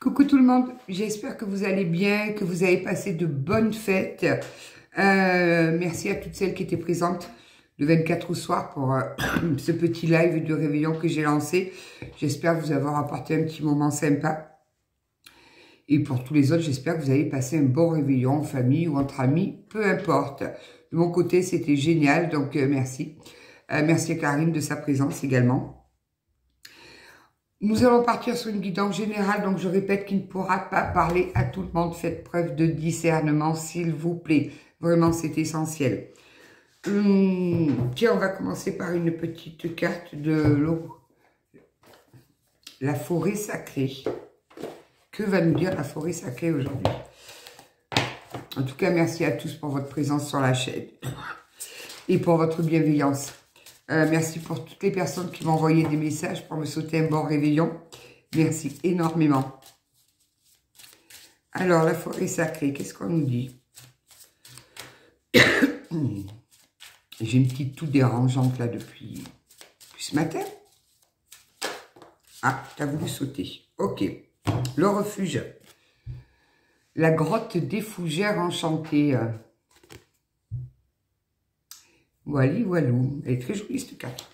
Coucou tout le monde, j'espère que vous allez bien, que vous avez passé de bonnes fêtes. Merci à toutes celles qui étaient présentes le 24 au soir pour ce petit live de réveillon que j'ai lancé. J'espère vous avoir apporté un petit moment sympa. Et pour tous les autres, j'espère que vous avez passé un bon réveillon en famille ou entre amis, peu importe. De mon côté, c'était génial, donc merci. Merci à Karine de sa présence également. Nous allons partir sur une guidance générale, donc je répète qu'il ne pourra pas parler à tout le monde. Faites preuve de discernement, s'il vous plaît. Vraiment, c'est essentiel. Tiens, on va commencer par une petite carte de la forêt sacrée. Que va nous dire la forêt sacrée aujourd'hui? En tout cas, merci à tous pour votre présence sur la chaîne et pour votre bienveillance. Merci pour toutes les personnes qui m'ont envoyé des messages pour me souhaiter un bon réveillon. Merci énormément. Alors, la forêt sacrée, qu'est-ce qu'on nous dit? J'ai une petite toux dérangeante là depuis ce matin. Ah, t'as voulu sauter. Ok. Le refuge. La grotte des fougères enchantées. Voilà, voilou. Elle est très jolie cette carte.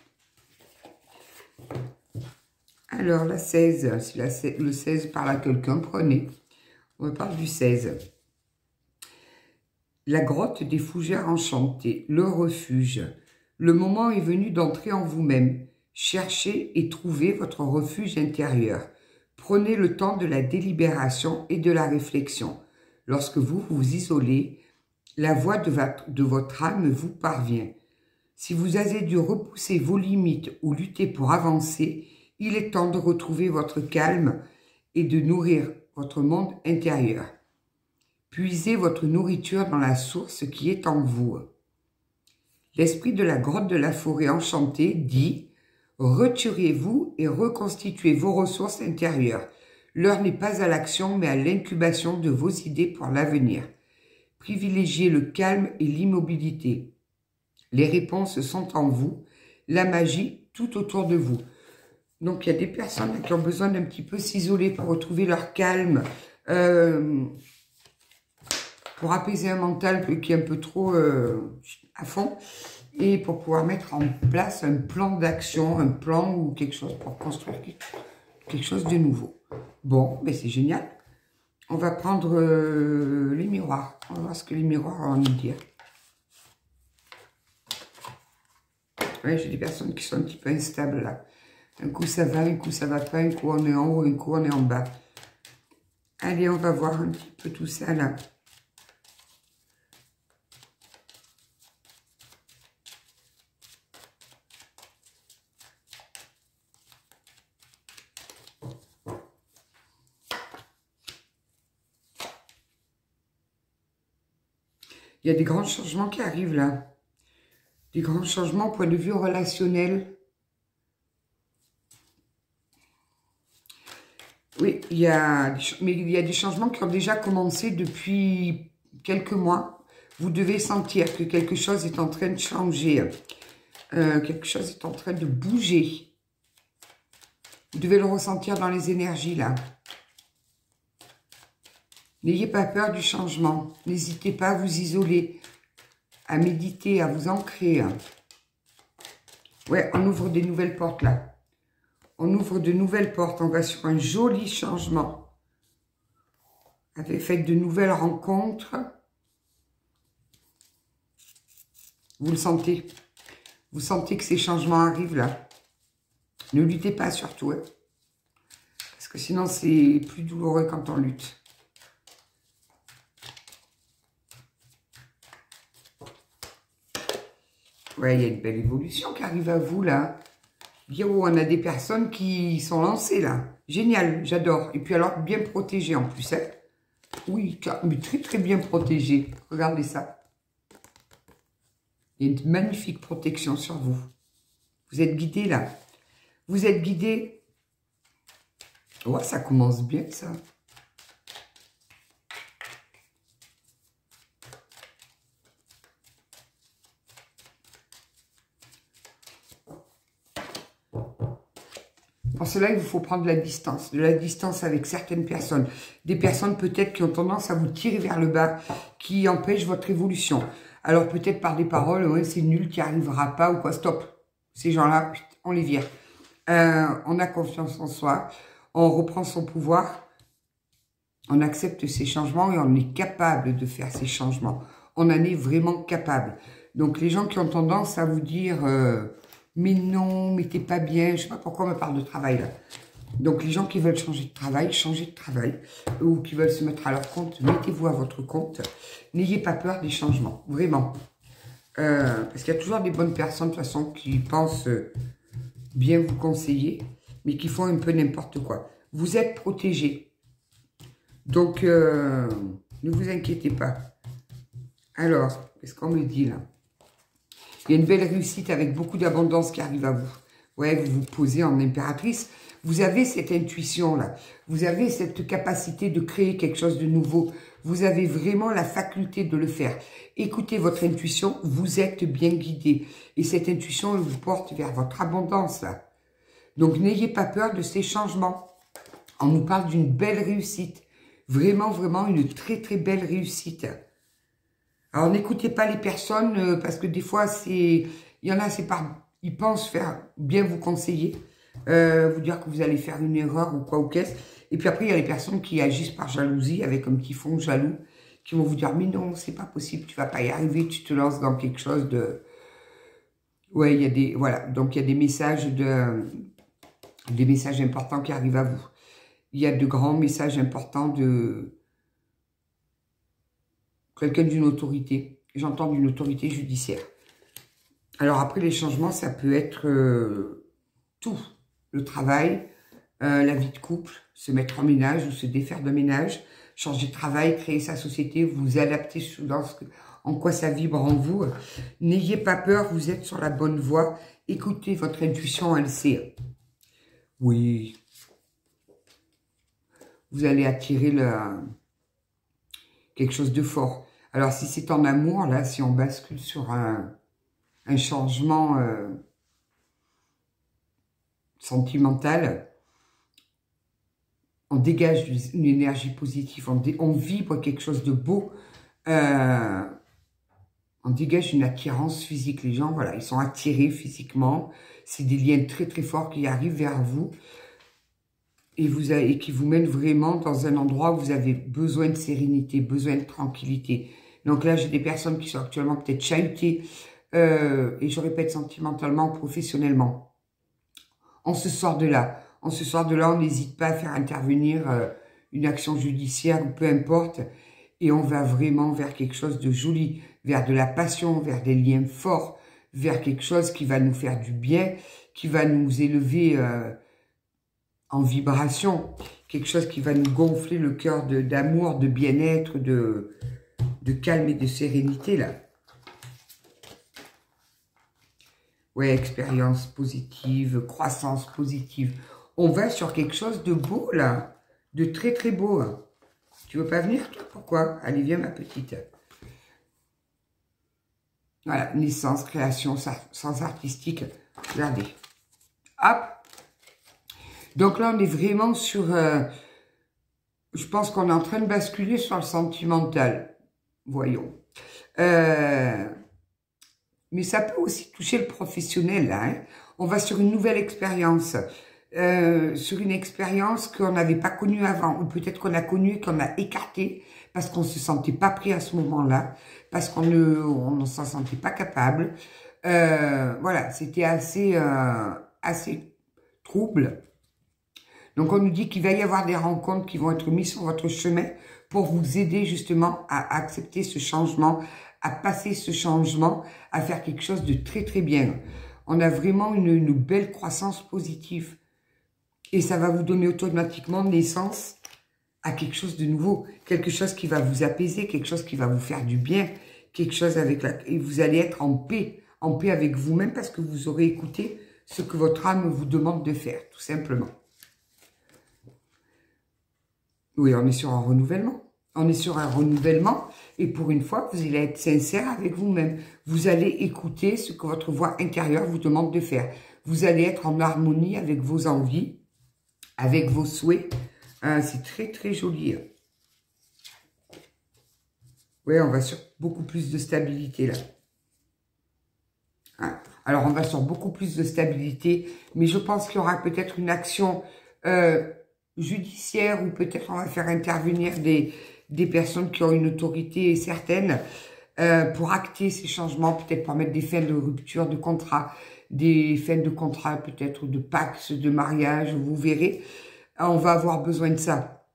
Alors, la 16. Si le 16 parle à quelqu'un, prenez. On parle du 16. La grotte des fougères enchantées. Le refuge. Le moment est venu d'entrer en vous-même. Cherchez et trouvez votre refuge intérieur. Prenez le temps de la délibération et de la réflexion. Lorsque vous vous isolez, la voix de votre âme vous parvient. Si vous avez dû repousser vos limites ou lutter pour avancer, il est temps de retrouver votre calme et de nourrir votre monde intérieur. Puisez votre nourriture dans la source qui est en vous. L'esprit de la grotte de la forêt enchantée dit « Retirez-vous et reconstituez vos ressources intérieures. L'heure n'est pas à l'action mais à l'incubation de vos idées pour l'avenir. Privilégiez le calme et l'immobilité. Les réponses sont en vous, la magie tout autour de vous. » Donc, il y a des personnes qui ont besoin d'un petit peu s'isoler pour retrouver leur calme, pour apaiser un mental qui est un peu trop à fond, et pour pouvoir mettre en place un plan d'action, un plan ou quelque chose pour construire quelque chose de nouveau. Bon, ben c'est génial. On va prendre les miroirs. On va voir ce que les miroirs ont à nous dire. Ouais, j'ai des personnes qui sont un petit peu instables là. Un coup ça va, un coup ça va pas, un coup on est en haut, un coup on est en bas. Allez, on va voir un petit peu tout ça là. Il y a des grands changements qui arrivent là. Des grands changements au point de vue relationnel. Oui, mais il y a des changements qui ont déjà commencé depuis quelques mois. Vous devez sentir que quelque chose est en train de changer. Quelque chose est en train de bouger. Vous devez le ressentir dans les énergies là. N'ayez pas peur du changement. N'hésitez pas à vous isoler, à méditer, à vous ancrer. Ouais, on ouvre des nouvelles portes là. On ouvre de nouvelles portes. On va sur un joli changement. Faites de nouvelles rencontres. Vous le sentez. Vous sentez que ces changements arrivent là. Ne luttez pas surtout. Hein, parce que sinon, c'est plus douloureux quand on lutte. Ouais, il y a une belle évolution qui arrive à vous, là. Dire, oh, on a des personnes qui sont lancées, là. Génial, j'adore. Et puis alors, bien protégées en plus, hein. Oui, mais très, très bien protégées. Regardez ça. Il y a une magnifique protection sur vous. Vous êtes guidés, là. Vous êtes guidés. Oh, ça commence bien, ça. Pour cela, il vous faut prendre de la distance avec certaines personnes. Des personnes peut-être qui ont tendance à vous tirer vers le bas, qui empêchent votre évolution. Alors peut-être par des paroles, ouais, c'est nul, qui arrivera pas ou quoi, stop. Ces gens-là, on les vire. On a confiance en soi, on reprend son pouvoir, on accepte ces changements et on est capable de faire ces changements. On en est vraiment capable. Donc les gens qui ont tendance à vous dire mais non, mais t'es pas bien, je sais pas pourquoi on me parle de travail là. Donc les gens qui veulent changer de travail, ou qui veulent se mettre à leur compte, mettez-vous à votre compte. N'ayez pas peur des changements, vraiment. Parce qu'il y a toujours des bonnes personnes de toute façon qui pensent bien vous conseiller, mais qui font un peu n'importe quoi. Vous êtes protégés. Donc, ne vous inquiétez pas. Alors, qu'est-ce qu'on me dit là? Il y a une belle réussite avec beaucoup d'abondance qui arrive à vous. Ouais, vous vous posez en impératrice. Vous avez cette intuition-là. Vous avez cette capacité de créer quelque chose de nouveau. Vous avez vraiment la faculté de le faire. Écoutez votre intuition, vous êtes bien guidé. Et cette intuition, elle vous porte vers votre abondance, là. Donc, n'ayez pas peur de ces changements. On nous parle d'une belle réussite. Vraiment, vraiment une très, très belle réussite. Alors, n'écoutez pas les personnes, parce que des fois, il y en a, ils pensent faire bien vous conseiller, vous dire que vous allez faire une erreur ou quoi ou qu'est-ce. Et puis après, il y a les personnes qui agissent par jalousie, avec un petit fond jaloux, qui vont vous dire, mais non, c'est pas possible, tu vas pas y arriver, tu te lances dans quelque chose de... Ouais, il y a des... Voilà, donc il y a des messages importants qui arrivent à vous. Il y a de grands messages importants de... quelqu'un d'une autorité. J'entends d'une autorité judiciaire. Alors après, les changements, ça peut être tout. Le travail, la vie de couple, se mettre en ménage ou se défaire de ménage, changer de travail, créer sa société, vous adapter en quoi ça vibre en vous. N'ayez pas peur, vous êtes sur la bonne voie. Écoutez votre intuition, elle sait. Oui. Vous allez attirer quelque chose de fort. Alors, si c'est en amour, là, si on bascule sur un changement sentimental, on dégage une énergie positive, on vibre quelque chose de beau, on dégage une attirance physique. Les gens, voilà, ils sont attirés physiquement. C'est des liens très, très forts qui arrivent vers vous et qui vous mènent vraiment dans un endroit où vous avez besoin de sérénité, besoin de tranquillité. Donc là, j'ai des personnes qui sont actuellement peut-être chahutées, et je répète, sentimentalement, professionnellement. On se sort de là. On se sort de là, on n'hésite pas à faire intervenir une action judiciaire ou peu importe. Et on va vraiment vers quelque chose de joli, vers de la passion, vers des liens forts, vers quelque chose qui va nous faire du bien, qui va nous élever en vibration, quelque chose qui va nous gonfler le cœur d'amour, de bien-être, de calme et de sérénité, là. Ouais, expérience positive, croissance positive. On va sur quelque chose de beau, là. De très, très beau. Hein. Tu veux pas venir, toi? Pourquoi? Allez, viens, ma petite. Voilà, naissance, création, sens artistique. Regardez. Hop. Donc là, on est vraiment sur... je pense qu'on est en train de basculer sur le sentimental. Voyons. Mais ça peut aussi toucher le professionnel, là. Hein. On va sur une nouvelle expérience. Sur une expérience qu'on n'avait pas connue avant. Ou peut-être qu'on a connue et qu'on a écarté parce qu'on ne se sentait pas pris à ce moment-là. Parce qu'on ne s'en sentait pas capable. Voilà, c'était assez trouble. Donc, on nous dit qu'il va y avoir des rencontres qui vont être mises sur votre chemin pour vous aider justement à accepter ce changement, à passer ce changement, à faire quelque chose de très, très bien. On a vraiment une belle croissance positive. Et ça va vous donner automatiquement naissance à quelque chose de nouveau. Quelque chose qui va vous apaiser, quelque chose qui va vous faire du bien, quelque chose et vous allez être en paix avec vous-même parce que vous aurez écouté ce que votre âme vous demande de faire, tout simplement. Oui, on est sur un renouvellement. On est sur un renouvellement et pour une fois, vous allez être sincère avec vous-même. Vous allez écouter ce que votre voix intérieure vous demande de faire. Vous allez être en harmonie avec vos envies avec vos souhaits. C'est très, très joli. Oui, on va sur beaucoup plus de stabilité, là. Alors, on va sur beaucoup plus de stabilité, mais je pense qu'il y aura peut-être une action judiciaire ou peut-être on va faire intervenir des personnes qui ont une autorité certaine pour acter ces changements, peut-être pour mettre des fins de rupture de contrat, des fins de contrat peut-être de pax, de mariage, vous verrez. On va avoir besoin de ça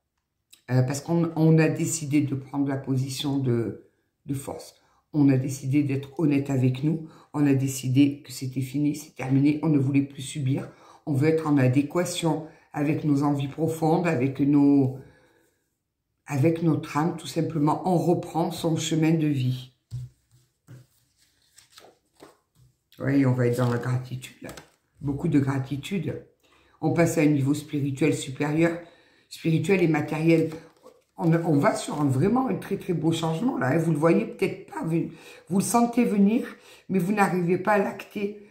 parce qu'on a décidé de prendre la position de force. On a décidé d'être honnête avec nous. On a décidé que c'était fini, c'est terminé. On ne voulait plus subir. On veut être en adéquation avec nos envies profondes, avec notre âme, tout simplement. On reprend son chemin de vie. Oui, on va être dans la gratitude, là. Beaucoup de gratitude. On passe à un niveau spirituel supérieur, spirituel et matériel. On va sur vraiment un très très beau changement là. Vous le voyez peut-être pas, vous le sentez venir, mais vous n'arrivez pas à l'acter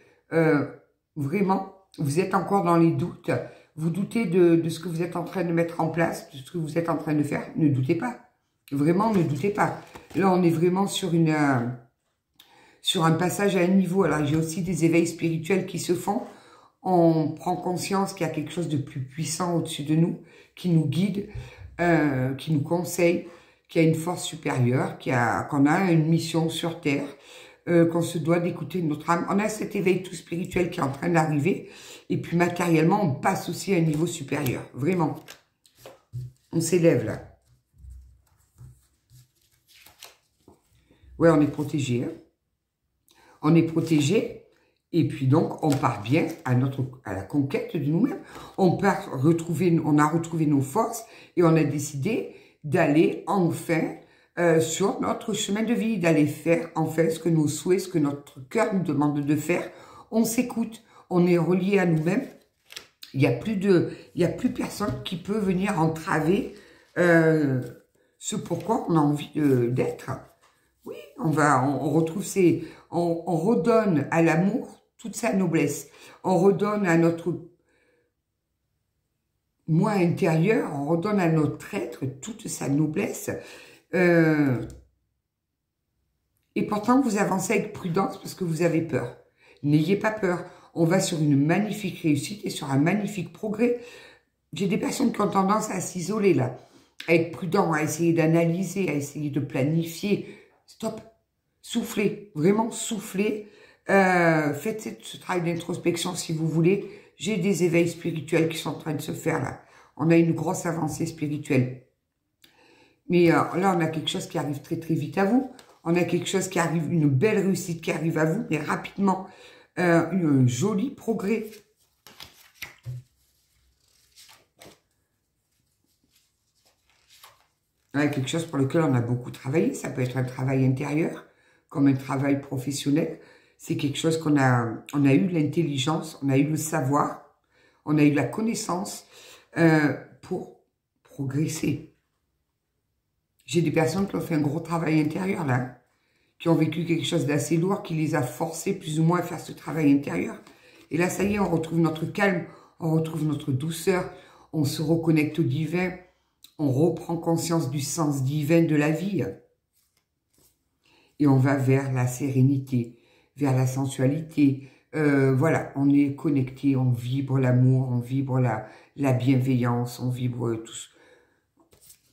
vraiment. Vous êtes encore dans les doutes. Vous doutez de ce que vous êtes en train de mettre en place, de ce que vous êtes en train de faire. Ne doutez pas. Vraiment, ne doutez pas. Là, on est vraiment sur un passage à un niveau. Alors, j'ai aussi des éveils spirituels qui se font. On prend conscience qu'il y a quelque chose de plus puissant au-dessus de nous, qui nous guide, qui nous conseille, qui a une force supérieure, qu'on a une mission sur Terre, qu'on se doit d'écouter notre âme. On a cet éveil tout spirituel qui est en train d'arriver. Et puis matériellement, on passe aussi à un niveau supérieur. Vraiment. On s'élève là. Ouais, on est protégé. Hein. On est protégé. Et puis donc, on part bien à la conquête de nous-mêmes. On a retrouvé nos forces et on a décidé d'aller enfin sur notre chemin de vie, d'aller faire enfin ce que nos souhaits, ce que notre cœur nous demande de faire. On s'écoute, on est relié à nous-mêmes. Il n'y a plus personne qui peut venir entraver ce pourquoi on a envie d'être. Oui, on retrouve on redonne à l'amour toute sa noblesse. On redonne à notre moi intérieur, on redonne à notre être toute sa noblesse. Et pourtant, vous avancez avec prudence parce que vous avez peur. N'ayez pas peur. On va sur une magnifique réussite et sur un magnifique progrès. J'ai des personnes qui ont tendance à s'isoler là, à être prudent, à essayer d'analyser, à essayer de planifier. Stop. Soufflez, vraiment soufflez. Faites ce travail d'introspection si vous voulez. J'ai des éveils spirituels qui sont en train de se faire là. On a une grosse avancée spirituelle. Mais là, on a quelque chose qui arrive très très vite à vous. On a quelque chose qui arrive, une belle réussite qui arrive à vous, mais rapidement. Un joli progrès. On a quelque chose pour lequel on a beaucoup travaillé. Ça peut être un travail intérieur, comme un travail professionnel. C'est quelque chose on a eu l'intelligence, on a eu le savoir, on a eu la connaissance pour progresser. J'ai des personnes qui ont fait un gros travail intérieur là, qui ont vécu quelque chose d'assez lourd, qui les a forcés plus ou moins à faire ce travail intérieur. Et là, ça y est, on retrouve notre calme, on retrouve notre douceur, on se reconnecte au divin, on reprend conscience du sens divin de la vie. Et on va vers la sérénité, vers la sensualité. Voilà, on est connecté, on vibre l'amour, on vibre la bienveillance, on vibre tous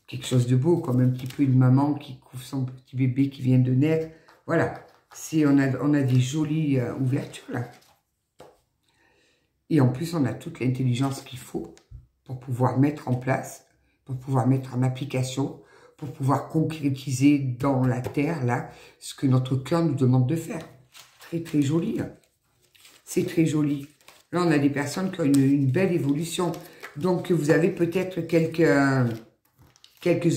quelque chose de beau, comme un petit peu une maman qui couvre son petit bébé qui vient de naître. Voilà, on a des jolies ouvertures là. Et en plus, on a toute l'intelligence qu'il faut pour pouvoir mettre en place, pour pouvoir mettre en application, pour pouvoir concrétiser dans la terre, là, ce que notre cœur nous demande de faire. Très, très joli. Hein. C'est très joli. Là, on a des personnes qui ont une belle évolution. Donc, vous avez peut-être quelques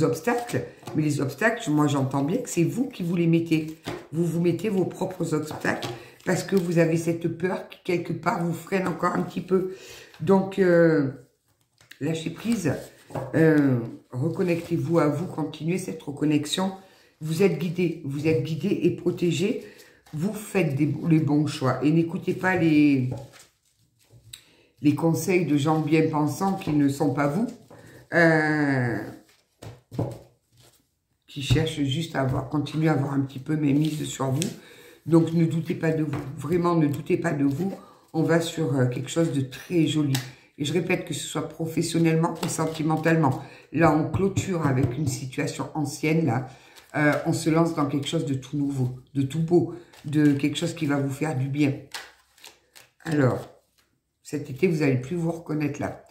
obstacles. Mais les obstacles, moi, j'entends bien que c'est vous qui vous les mettez. Vous vous mettez vos propres obstacles parce que vous avez cette peur qui, quelque part, vous freine encore un petit peu. Donc, lâchez prise. Reconnectez-vous à vous, continuez cette reconnexion. Vous êtes guidé et protégé. Vous faites les bons choix et n'écoutez pas les les conseils de gens bien pensants qui ne sont pas vous, qui cherchent juste à continuer à avoir un petit peu mise sur vous. Donc ne doutez pas de vous, vraiment ne doutez pas de vous. On va sur quelque chose de très joli. Et je répète, que ce soit professionnellement ou sentimentalement. Là, on clôture avec une situation ancienne, là. On se lance dans quelque chose de tout nouveau, de tout beau, de quelque chose qui va vous faire du bien. Alors, cet été, vous n'allez plus vous reconnaître là.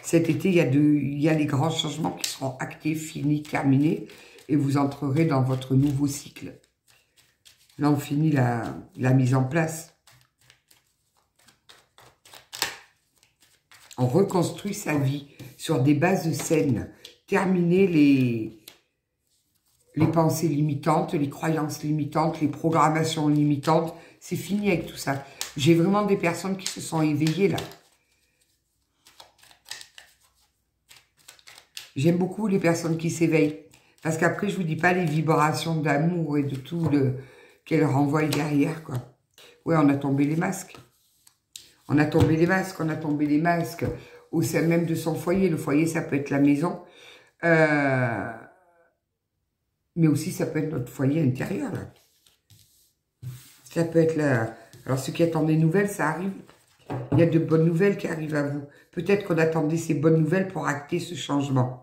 Cet été, il y a des grands changements qui seront actés, finis, terminés. Et vous entrerez dans votre nouveau cycle. Là, on finit la mise en place. On reconstruit sa vie sur des bases saines. Terminer les pensées limitantes, les croyances limitantes, les programmations limitantes. C'est fini avec tout ça. J'ai vraiment des personnes qui se sont éveillées là. J'aime beaucoup les personnes qui s'éveillent. Parce qu'après, je vous dis pas les vibrations d'amour et de tout qu'elles renvoient derrière, quoi. Ouais, on a tombé les masques. On a tombé les masques, on a tombé les masques au sein même de son foyer. Le foyer, ça peut être la maison. Mais aussi, ça peut être notre foyer intérieur, là. Ça peut être là. Alors, ceux qui attendent des nouvelles, ça arrive. Il y a de bonnes nouvelles qui arrivent à vous. Peut-être qu'on attendait ces bonnes nouvelles pour acter ce changement.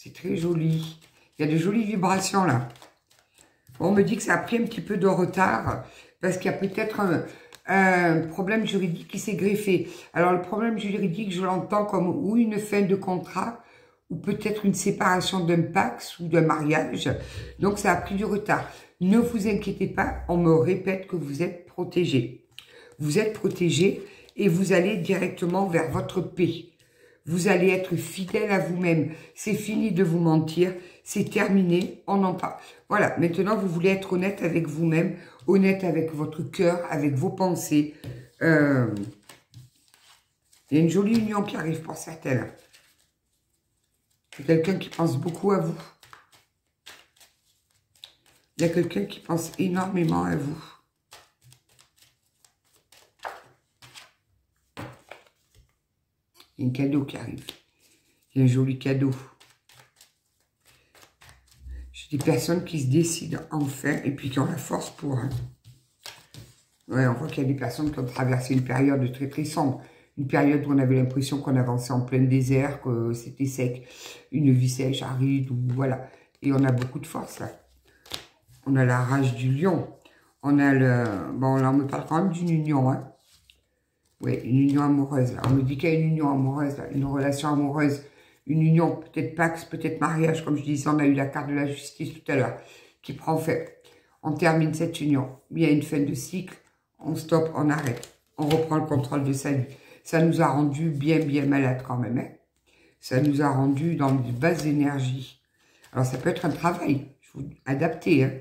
C'est très joli. Il y a de jolies vibrations là. On me dit que ça a pris un petit peu de retard parce qu'il y a peut-être un problème juridique qui s'est greffé. Alors le problème juridique, je l'entends comme ou une fin de contrat ou peut-être une séparation d'un Pacs ou d'un mariage. Donc ça a pris du retard. Ne vous inquiétez pas, on me répète que vous êtes protégé. Vous êtes protégé et vous allez directement vers votre paix. Vous allez être fidèle à vous-même. C'est fini de vous mentir. C'est terminé. On en parle. Voilà. Maintenant, vous voulez être honnête avec vous-même, honnête avec votre cœur, avec vos pensées. Il y a une jolie union qui arrive pour certaines. C'est quelqu'un qui pense beaucoup à vous. Il y a quelqu'un qui pense énormément à vous. Il y a un cadeau qui arrive. Il y a un joli cadeau. J'ai des personnes qui se décident enfin et puis qui ont la force pour. Ouais, on voit qu'il y a des personnes qui ont traversé une période très très sombre. Une période où on avait l'impression qu'on avançait en plein désert, que c'était sec. Une vie sèche, aride, ou voilà. Et on a beaucoup de force là. On a la rage du lion. On a le... Bon, là, on me parle quand même d'une union, hein. Oui, une union amoureuse. Là. On me dit qu'il y a une union amoureuse, là, une relation amoureuse, une union, peut-être Pax, peut-être mariage, comme je disais, on a eu la carte de la justice tout à l'heure, qui prend fait. On termine cette union. Il y a une fin de cycle, on stoppe, on arrête. On reprend le contrôle de sa vie. Ça nous a rendu bien, bien malades quand même. Hein. Ça nous a rendu dans de basses énergies. Alors, ça peut être un travail, je vous adapté, hein.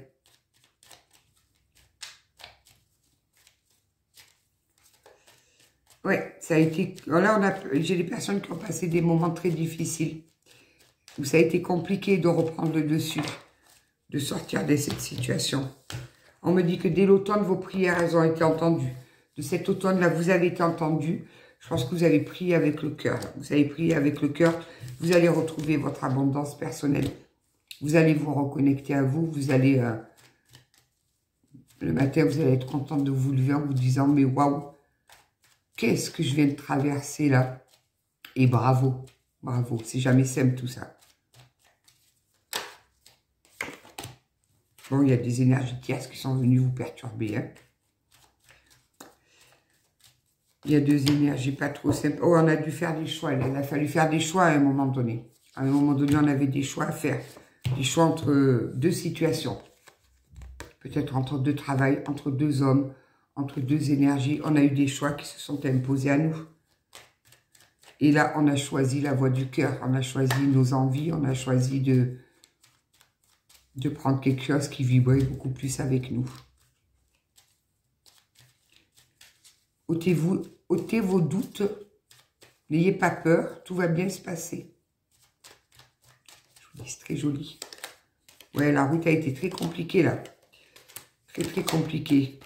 Ouais, ça a été... Là, j'ai des personnes qui ont passé des moments très difficiles. Où ça a été compliqué de reprendre le dessus. De sortir de cette situation. On me dit que dès l'automne, vos prières, elles ont été entendues. De cet automne-là, vous avez été entendu. Je pense que vous avez prié avec le cœur. Vous avez prié avec le cœur. Vous allez retrouver votre abondance personnelle. Vous allez vous reconnecter à vous. Vous allez... le matin, vous allez être content de vous lever en vous disant, mais waouh! Qu'est-ce que je viens de traverser là? Et bravo, bravo, c'est jamais simple tout ça. Bon, il y a des énergies tierces qui sont venues vous perturber. Hein. Il y a deux énergies pas trop simples. Oh, on a dû faire des choix. Il a fallu faire des choix à un moment donné. À un moment donné, on avait des choix à faire. Des choix entre deux situations. Peut-être entre deux travails, entre deux hommes, entre deux énergies, on a eu des choix qui se sont imposés à nous. Et là, on a choisi la voie du cœur, on a choisi nos envies, on a choisi de prendre quelque chose qui vibrait beaucoup plus avec nous. Ôtez vos doutes, n'ayez pas peur, tout va bien se passer. C'est très joli. Ouais, la route a été très compliquée, là. Très, très compliquée.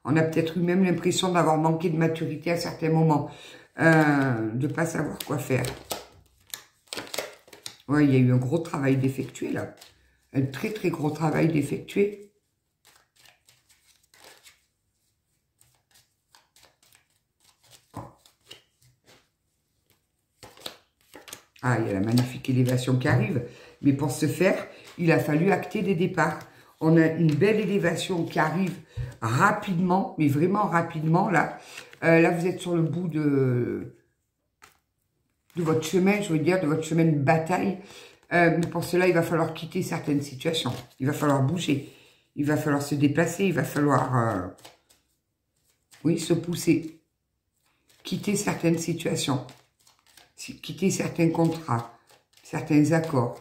On a peut-être eu même l'impression d'avoir manqué de maturité à certains moments. De ne pas savoir quoi faire. Ouais, il y a eu un gros travail d'effectuer, là. Un très, très gros travail d'effectuer. Ah, il y a la magnifique élévation qui arrive. Mais pour ce faire, il a fallu acter des départs. On a une belle élévation qui arrive rapidement, mais vraiment rapidement, là. Là, vous êtes sur le bout de votre chemin, je veux dire, de votre chemin de bataille. Mais pour cela, il va falloir quitter certaines situations. Il va falloir bouger. Il va falloir se déplacer. Il va falloir, oui, se pousser. Quitter certaines situations. Quitter certains contrats. Certains accords.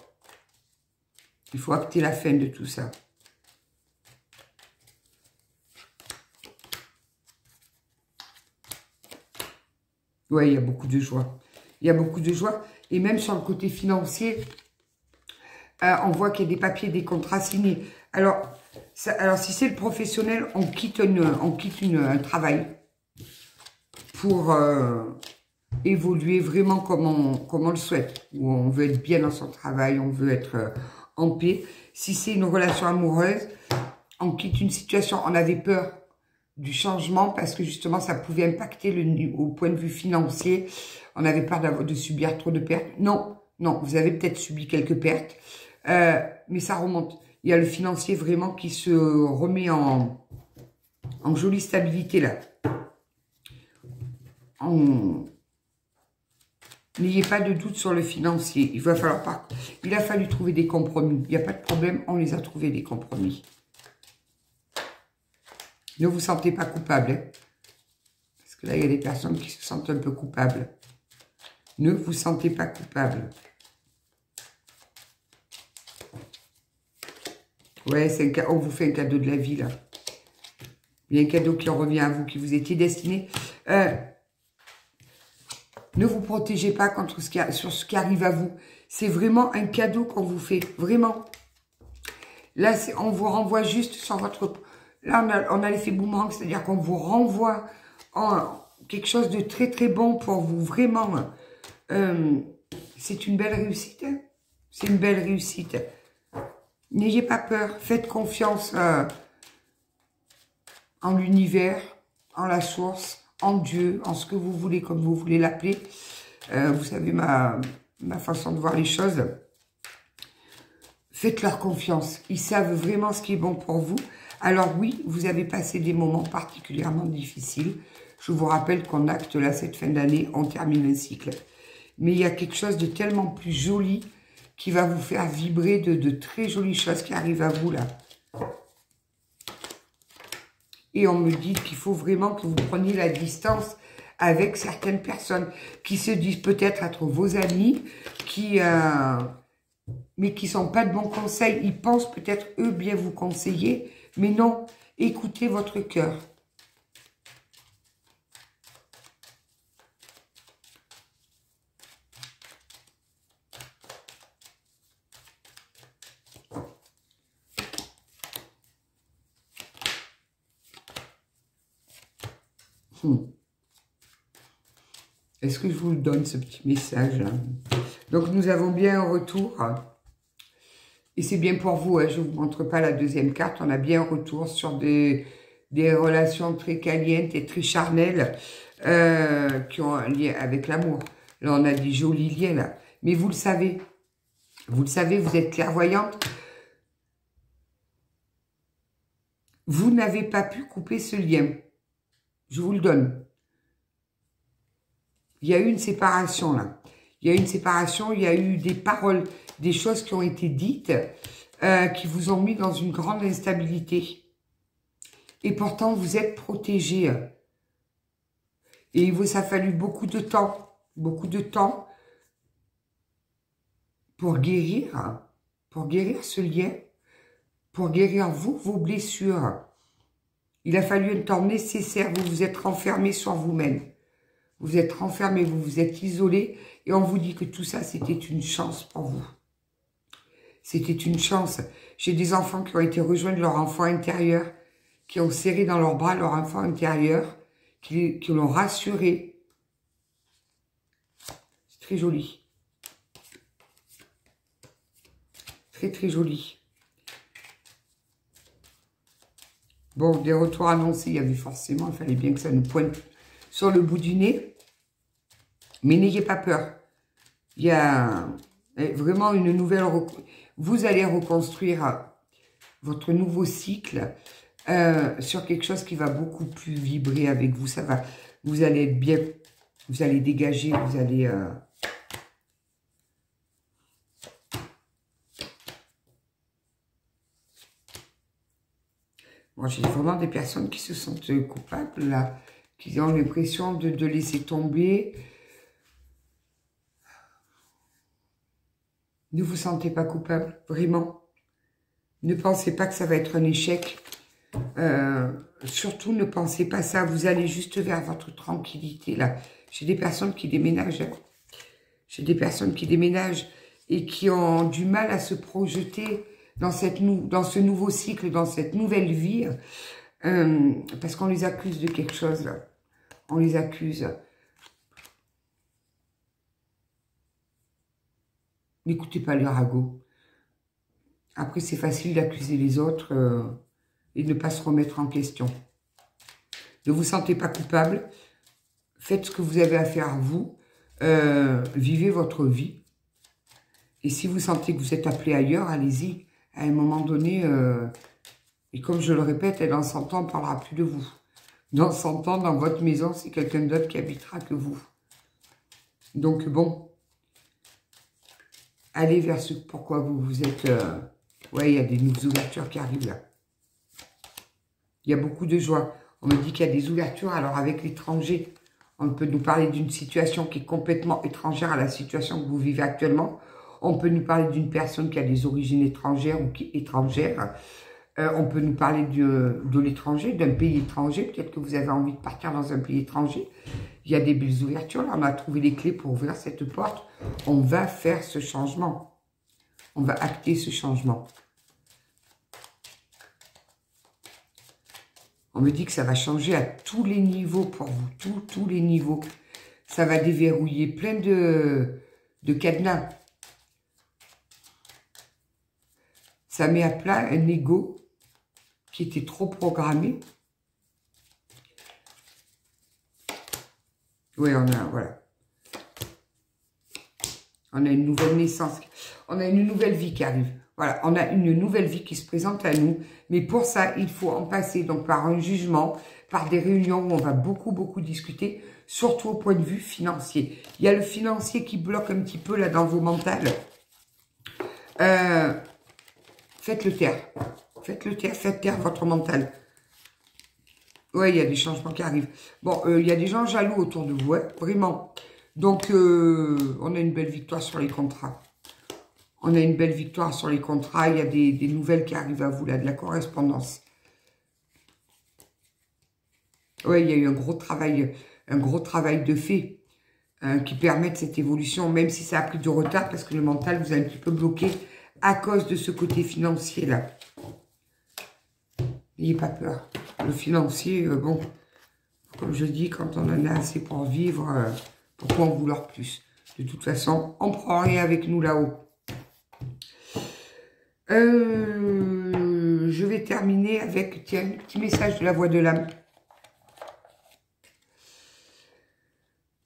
Il faut acter la fin de tout ça. Oui, il y a beaucoup de joie. Il y a beaucoup de joie. Et même sur le côté financier, on voit qu'il y a des papiers, des contrats signés. Alors si c'est le professionnel, on quitte un travail pour évoluer vraiment comme on le souhaite. Où on veut être bien dans son travail, on veut être en paix. Si c'est une relation amoureuse, on quitte une situation, on avait peur du changement parce que justement ça pouvait impacter au point de vue financier. On avait peur de subir trop de pertes. Non, vous avez peut-être subi quelques pertes, mais ça remonte. Il y a le financier vraiment qui se remet en jolie stabilité là. N'ayez pas de doute sur le financier. Il a fallu trouver des compromis. Il n'y a pas de problème, on les a trouvés, des compromis. Ne vous sentez pas coupable. Hein, parce que là, il y a des personnes qui se sentent un peu coupables. Ne vous sentez pas coupable. Ouais, on vous fait un cadeau de la vie, là. Il y a un cadeau qui en revient à vous, qui vous était destiné. Ne vous protégez pas sur ce qui arrive à vous. C'est vraiment un cadeau qu'on vous fait. Vraiment. Là, on vous renvoie juste sur votre... Là, on a l'effet boomerang, c'est-à-dire qu'on vous renvoie en quelque chose de très, très bon pour vous. Vraiment. C'est une belle réussite. Hein, c'est une belle réussite. N'ayez pas peur. Faites confiance en l'univers, en la source, en Dieu, en ce que vous voulez, comme vous voulez l'appeler. Vous savez ma façon de voir les choses. Faites-leur confiance. Ils savent vraiment ce qui est bon pour vous. Alors oui, vous avez passé des moments particulièrement difficiles. Je vous rappelle qu'on acte là, cette fin d'année, on termine un cycle. Mais il y a quelque chose de tellement plus joli qui va vous faire vibrer de très jolies choses qui arrivent à vous là. Et on me dit qu'il faut vraiment que vous preniez la distance avec certaines personnes qui se disent peut-être être vos amis, mais qui ne sont pas de bons conseils. Ils pensent peut-être eux bien vous conseiller, mais non, écoutez votre cœur. Est-ce que je vous le donne, ce petit message là? Donc, nous avons bien un retour. Et c'est bien pour vous, hein, je ne vous montre pas la deuxième carte. On a bien un retour sur des relations très calientes et très charnelles qui ont un lien avec l'amour. Là, on a des jolis liens là. Mais vous le savez. Vous le savez, vous êtes clairvoyante. Vous n'avez pas pu couper ce lien. Je vous le donne. Il y a eu une séparation là. Il y a eu une séparation, il y a eu des paroles, des choses qui ont été dites, qui vous ont mis dans une grande instabilité. Et pourtant, vous êtes protégés. Et il vous a fallu beaucoup de temps pour guérir ce lien, pour guérir vous, vos blessures. Il a fallu un temps nécessaire, vous vous êtes renfermé sur vous-même. Vous êtes renfermé, vous vous êtes isolé, et on vous dit que tout ça, c'était une chance pour vous. C'était une chance. J'ai des enfants qui ont été rejoints de leur enfant intérieur, qui ont serré dans leurs bras leur enfant intérieur, qui l'ont rassuré. C'est très joli. Très, très joli. Bon, des retours annoncés, il y avait forcément, il fallait bien que ça nous pointe sur le bout du nez. Mais n'ayez pas peur. Il y a vraiment une nouvelle... Vous allez reconstruire votre nouveau cycle sur quelque chose qui va beaucoup plus vibrer avec vous. Ça va, vous allez être bien, vous allez dégager, vous allez... Moi, j'ai vraiment des personnes qui se sentent coupables, là, qui ont l'impression de laisser tomber. Ne vous sentez pas coupable, vraiment. Ne pensez pas que ça va être un échec. Surtout, ne pensez pas ça. Vous allez juste vers votre tranquillité, là. J'ai des personnes qui déménagent. J'ai des personnes qui déménagent et qui ont du mal à se projeter dans ce nouveau cycle, dans cette nouvelle vie, parce qu'on les accuse de quelque chose, là. On les accuse. N'écoutez pas les ragots. Après, c'est facile d'accuser les autres et de ne pas se remettre en question. Ne vous sentez pas coupable. Faites ce que vous avez à faire, vous. Vivez votre vie. Et si vous sentez que vous êtes appelé ailleurs, allez-y. À un moment donné, et comme je le répète, dans 100 ans, on ne parlera plus de vous. Dans 100 ans, dans votre maison, c'est quelqu'un d'autre qui habitera que vous. Donc, bon. Allez vers ce pourquoi vous êtes... ouais, il y a des nouvelles ouvertures qui arrivent là. Il y a beaucoup de joie. On me dit qu'il y a des ouvertures. Alors, avec l'étranger, on peut nous parler d'une situation qui est complètement étrangère à la situation que vous vivez actuellement. On peut nous parler d'une personne qui a des origines étrangères ou qui est étrangère. On peut nous parler de l'étranger, d'un pays étranger. Peut-être que vous avez envie de partir dans un pays étranger. Il y a des belles ouvertures. Là, on a trouvé les clés pour ouvrir cette porte. On va faire ce changement. On va acter ce changement. On me dit que ça va changer à tous les niveaux pour vous. Tous les niveaux. Ça va déverrouiller plein de cadenas. Ça met à plat un ego qui était trop programmé. Oui, voilà. On a une nouvelle naissance. On a une nouvelle vie qui arrive. Voilà, on a une nouvelle vie qui se présente à nous. Mais pour ça, il faut en passer donc par un jugement, par des réunions où on va beaucoup discuter, surtout au point de vue financier. Il y a le financier qui bloque un petit peu là dans vos mentales. Faites-le taire. Faites-le taire, faites taire votre mental. Oui, il y a des changements qui arrivent. Bon, il y a des gens jaloux autour de vous, hein, vraiment. Donc, on a une belle victoire sur les contrats. On a une belle victoire sur les contrats. Il y a des nouvelles qui arrivent à vous, là, de la correspondance. Oui, il y a eu un gros travail de fait qui permet cette évolution, même si ça a pris du retard, parce que le mental vous a un petit peu bloqué à cause de ce côté financier-là. N'ayez pas peur. Le financier, bon, comme je dis, quand on en a assez pour vivre, pourquoi en vouloir plus? De toute façon, on prend rien avec nous là-haut. Je vais terminer avec, tiens, un petit message de la voix de l'âme.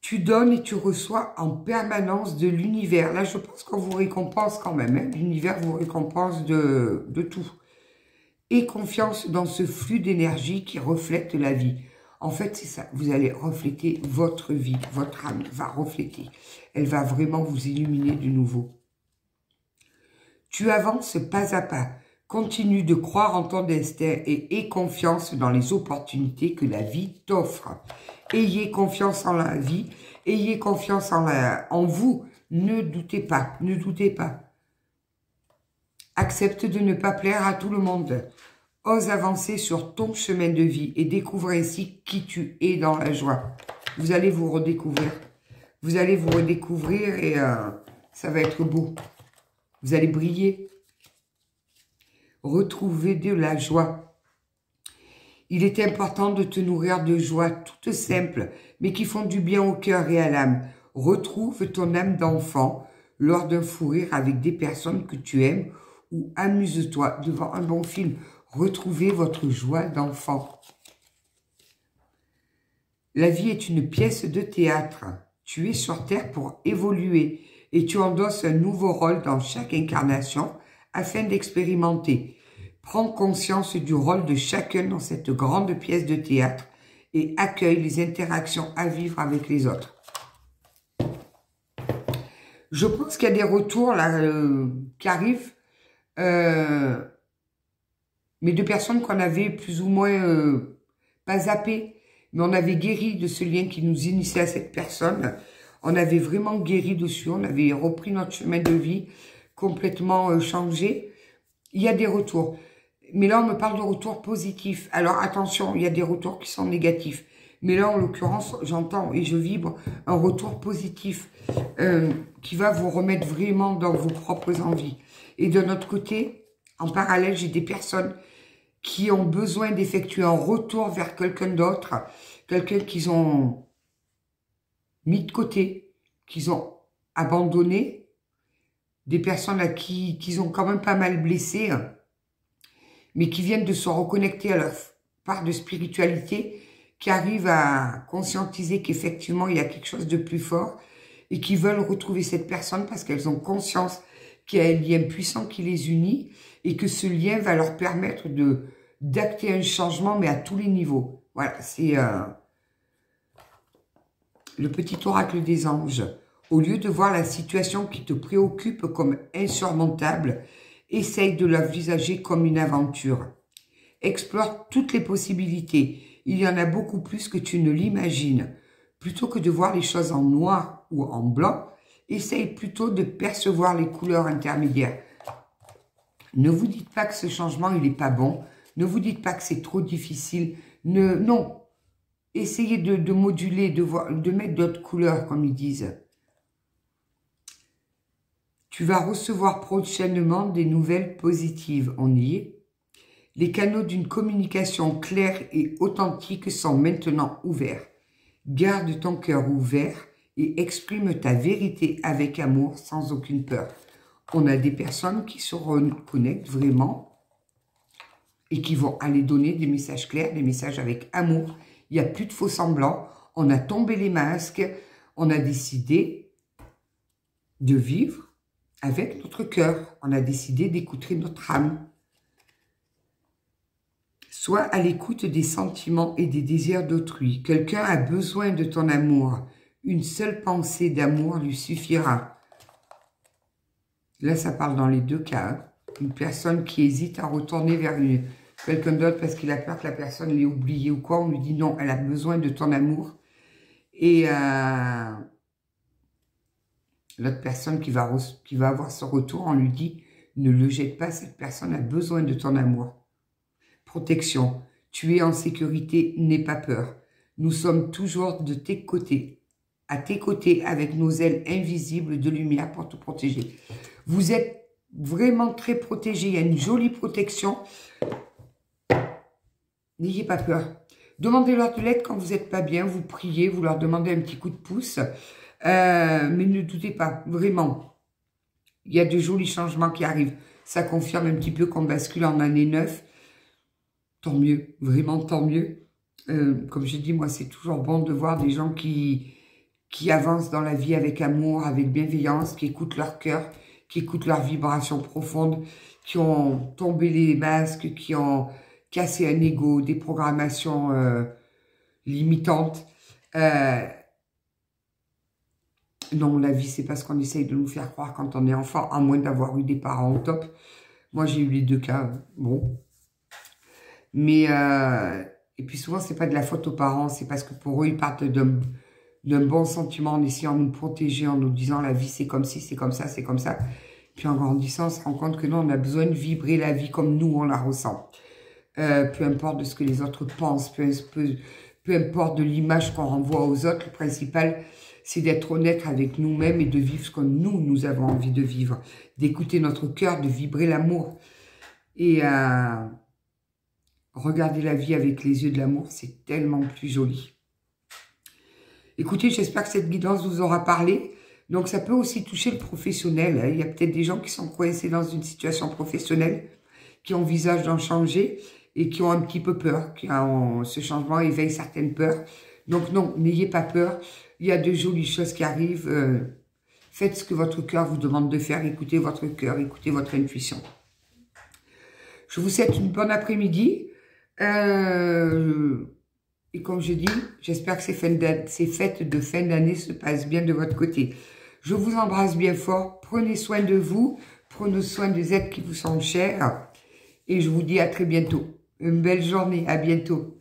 Tu donnes et tu reçois en permanence de l'univers. Là, je pense qu'on vous récompense quand même. Hein. L'univers vous récompense de tout. Et confiance dans ce flux d'énergie qui reflète la vie. En fait, c'est ça. Vous allez refléter votre vie. Votre âme va refléter. Elle va vraiment vous illuminer de nouveau. Tu avances pas à pas. Continue de croire en ton destin et aie confiance dans les opportunités que la vie t'offre. Ayez confiance en la vie. Ayez confiance en vous. Ne doutez pas. Ne doutez pas. Accepte de ne pas plaire à tout le monde. Ose avancer sur ton chemin de vie et découvre ainsi qui tu es dans la joie. Vous allez vous redécouvrir. Vous allez vous redécouvrir et ça va être beau. Vous allez briller. retrouver de la joie. Il est important de te nourrir de joie toutes simples, mais qui font du bien au cœur et à l'âme. Retrouve ton âme d'enfant lors d'un fou rire avec des personnes que tu aimes ou amuse-toi devant un bon film. Retrouvez votre joie d'enfant. La vie est une pièce de théâtre. Tu es sur Terre pour évoluer et tu endosses un nouveau rôle dans chaque incarnation afin d'expérimenter. Prends conscience du rôle de chacun dans cette grande pièce de théâtre et accueille les interactions à vivre avec les autres. Je pense qu'il y a des retours là qui arrivent, mais de personnes qu'on avait plus ou moins pas zappées, mais on avait guéri de ce lien qui nous initiait à cette personne. On avait vraiment guéri dessus, on avait repris notre chemin de vie, complètement changé. Il y a des retours. Mais là, on me parle de retours positifs. Alors attention, il y a des retours qui sont négatifs. Mais là, en l'occurrence, j'entends et je vibre un retour positif qui va vous remettre vraiment dans vos propres envies. Et de notre côté, en parallèle, j'ai des personnes qui ont besoin d'effectuer un retour vers quelqu'un d'autre, quelqu'un qu'ils ont mis de côté, qu'ils ont abandonné, des personnes à qui qu'ils ont quand même pas mal blessé, mais qui viennent de se reconnecter à leur part de spiritualité, qui arrivent à conscientiser qu'effectivement il y a quelque chose de plus fort et qui veulent retrouver cette personne parce qu'elles ont conscience qu'il y a un lien puissant qui les unit et que ce lien va leur permettre d'acter un changement, mais à tous les niveaux. Voilà, c'est le petit oracle des anges. Au lieu de voir la situation qui te préoccupe comme insurmontable, essaye de l'envisager comme une aventure. Explore toutes les possibilités. Il y en a beaucoup plus que tu ne l'imagines. Plutôt que de voir les choses en noir ou en blanc, essaye plutôt de percevoir les couleurs intermédiaires. Ne vous dites pas que ce changement, il n'est pas bon. Ne vous dites pas que c'est trop difficile. Non. Essayez de moduler, de mettre d'autres couleurs, comme ils disent. Tu vas recevoir prochainement des nouvelles positives. On y est. Les canaux d'une communication claire et authentique sont maintenant ouverts. Garde ton cœur ouvert et exprime ta vérité avec amour sans aucune peur. On a des personnes qui se reconnectent vraiment et qui vont aller donner des messages clairs, des messages avec amour. Il n'y a plus de faux semblants. On a tombé les masques. On a décidé de vivre avec notre cœur. On a décidé d'écouter notre âme. Sois à l'écoute des sentiments et des désirs d'autrui. Quelqu'un a besoin de ton amour. Une seule pensée d'amour lui suffira. Là, ça parle dans les deux cas. Hein. Une personne qui hésite à retourner vers quelqu'un d'autre parce qu'il a peur que la personne l'ait oublié ou quoi. On lui dit non, elle a besoin de ton amour. Et l'autre personne qui va avoir ce retour, on lui dit ne le jette pas, cette personne a besoin de ton amour. Protection. Tu es en sécurité, n'aie pas peur. Nous sommes toujours de tes côtés, à tes côtés avec nos ailes invisibles de lumière pour te protéger. Vous êtes vraiment très protégé. Il y a une jolie protection. N'ayez pas peur. Demandez-leur de l'aide quand vous n'êtes pas bien. Vous priez, vous leur demandez un petit coup de pouce. Mais ne doutez pas, vraiment. Il y a de jolis changements qui arrivent. Ça confirme un petit peu qu'on bascule en année 9. Tant mieux, vraiment tant mieux. Comme j'ai dit, moi, c'est toujours bon de voir des gens qui avancent dans la vie avec amour, avec bienveillance, qui écoutent leur cœur, qui écoutent leurs vibrations profondes, qui ont tombé les masques, qui ont cassé un ego, des programmations limitantes. Non, la vie, c'est pas ce qu'on essaye de nous faire croire quand on est enfant, à moins d'avoir eu des parents au top. Moi, j'ai eu les deux cas, bon. Mais, et puis souvent, c'est pas de la faute aux parents, c'est parce que pour eux, ils partent d'un bon sentiment en essayant de nous protéger, en nous disant la vie, c'est comme ci, c'est comme ça, c'est comme ça. Puis en grandissant, on se rend compte que non, on a besoin de vibrer la vie comme nous, on la ressent. Peu importe de ce que les autres pensent, peu importe de l'image qu'on renvoie aux autres, le principal, c'est d'être honnête avec nous-mêmes et de vivre ce que nous avons envie de vivre. D'écouter notre cœur, de vibrer l'amour. Et regardez la vie avec les yeux de l'amour, c'est tellement plus joli. Écoutez, j'espère que cette guidance vous aura parlé. Donc, ça peut aussi toucher le professionnel, hein. Il y a peut-être des gens qui sont coincés dans une situation professionnelle, qui envisagent d'en changer et qui ont un petit peu peur. Ce changement éveille certaines peurs. Donc, non, n'ayez pas peur. Il y a de jolies choses qui arrivent. Faites ce que votre cœur vous demande de faire. Écoutez votre cœur, écoutez votre intuition. Je vous souhaite une bonne après-midi. Et comme je dis, j'espère que ces fêtes de fin d'année se passent bien de votre côté. Je vous embrasse bien fort. Prenez soin de vous. Prenez soin des êtres qui vous sont chers. Et je vous dis à très bientôt. Une belle journée. À bientôt.